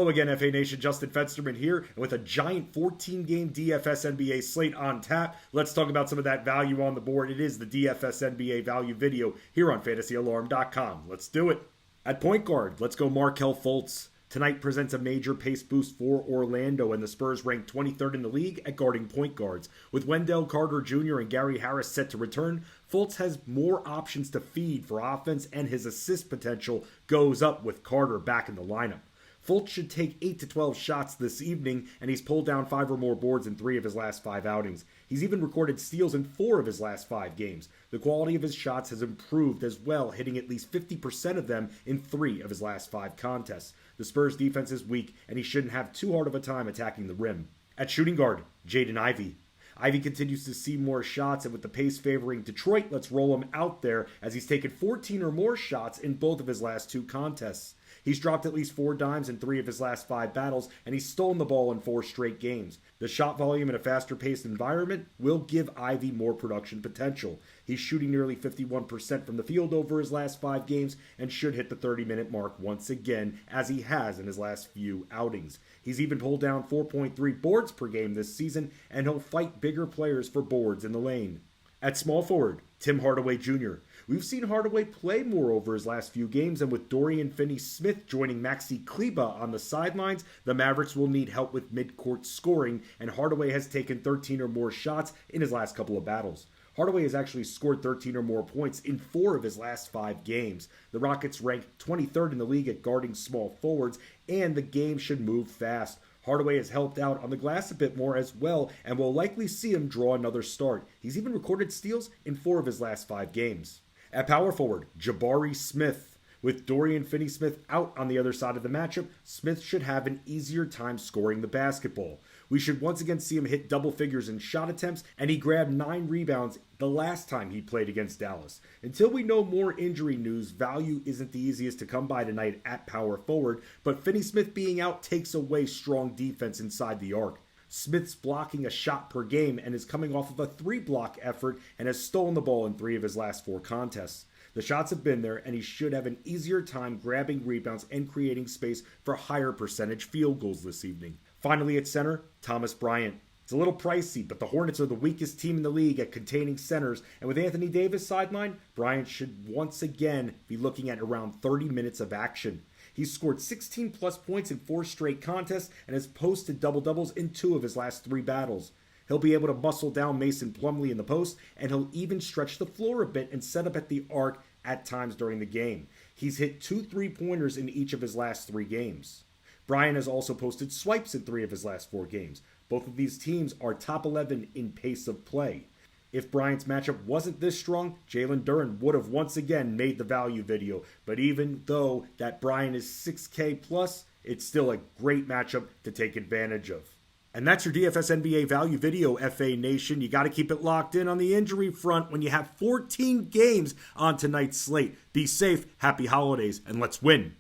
Hello again, FA Nation. Justin Fensterman here, and with a giant 14-game DFS NBA slate on tap, let's talk about some of that value on the board. It is the DFS NBA value video here on FantasyAlarm.com. Let's do it. At point guard, let's go Markelle Fultz. Tonight presents a major pace boost for Orlando, and the Spurs ranked 23rd in the league at guarding point guards. With Wendell Carter Jr. and Gary Harris set to return, Fultz has more options to feed for offense, and his assist potential goes up with Carter back in the lineup. Fultz should take 8 to 12 shots this evening, and he's pulled down 5 or more boards in 3 of his last 5 outings. He's even recorded steals in 4 of his last 5 games. The quality of his shots has improved as well, hitting at least 50% of them in 3 of his last 5 contests. The Spurs' defense is weak, and he shouldn't have too hard of a time attacking the rim. At shooting guard, Jaden Ivey. Ivey continues to see more shots, and with the pace favoring Detroit, let's roll him out there as he's taken 14 or more shots in both of his last 2 contests. He's dropped at least 4 dimes in 3 of his last 5 battles, and he's stolen the ball in 4 straight games. The shot volume in a faster-paced environment will give Ivey more production potential. He's shooting nearly 51% from the field over his last 5 games and should hit the 30-minute mark once again, as he has in his last few outings. He's even pulled down 4.3 boards per game this season, and he'll fight bigger players for boards in the lane. At small forward, Tim Hardaway Jr. We've seen Hardaway play more over his last few games, and with Dorian Finney-Smith joining Maxi Kleber on the sidelines, the Mavericks will need help with mid-court scoring, and Hardaway has taken 13 or more shots in his last couple of battles. Hardaway has actually scored 13 or more points in 4 of his last 5 games. The Rockets rank 23rd in the league at guarding small forwards, and the game should move fast. Hardaway has helped out on the glass a bit more as well, and we'll likely see him draw another start. He's even recorded steals in 4 of his last 5 games. At power forward, Jabari Smith. With Dorian Finney-Smith out on the other side of the matchup, Smith should have an easier time scoring the basketball. We should once again see him hit double figures in shot attempts, and he grabbed 9 rebounds the last time he played against Dallas. Until we know more injury news, value isn't the easiest to come by tonight at power forward, but Finney-Smith being out takes away strong defense inside the arc. Smith's blocking a shot per game and is coming off of a 3-block effort and has stolen the ball in 3 of his last 4 contests. The shots have been there, and he should have an easier time grabbing rebounds and creating space for higher percentage field goals this evening. Finally at center, Thomas Bryant. It's a little pricey, but the Hornets are the weakest team in the league at containing centers, and with Anthony Davis sidelined, Bryant should once again be looking at around 30 minutes of action. He's scored 16-plus points in 4 straight contests and has posted double-doubles in 2 of his last 3 battles. He'll be able to muscle down Mason Plumlee in the post, and he'll even stretch the floor a bit and set up at the arc at times during the game. He's hit 2 3-pointers in each of his last 3 games. Bryant has also posted swipes in 3 of his last 4 games. Both of these teams are top 11 in pace of play. If Bryant's matchup wasn't this strong, Jalen Duren would have once again made the value video. But even though that Bryant is 6K plus, it's still a great matchup to take advantage of. And that's your DFS NBA value video, FA Nation. You got to keep it locked in on the injury front when you have 14 games on tonight's slate. Be safe, happy holidays, and let's win.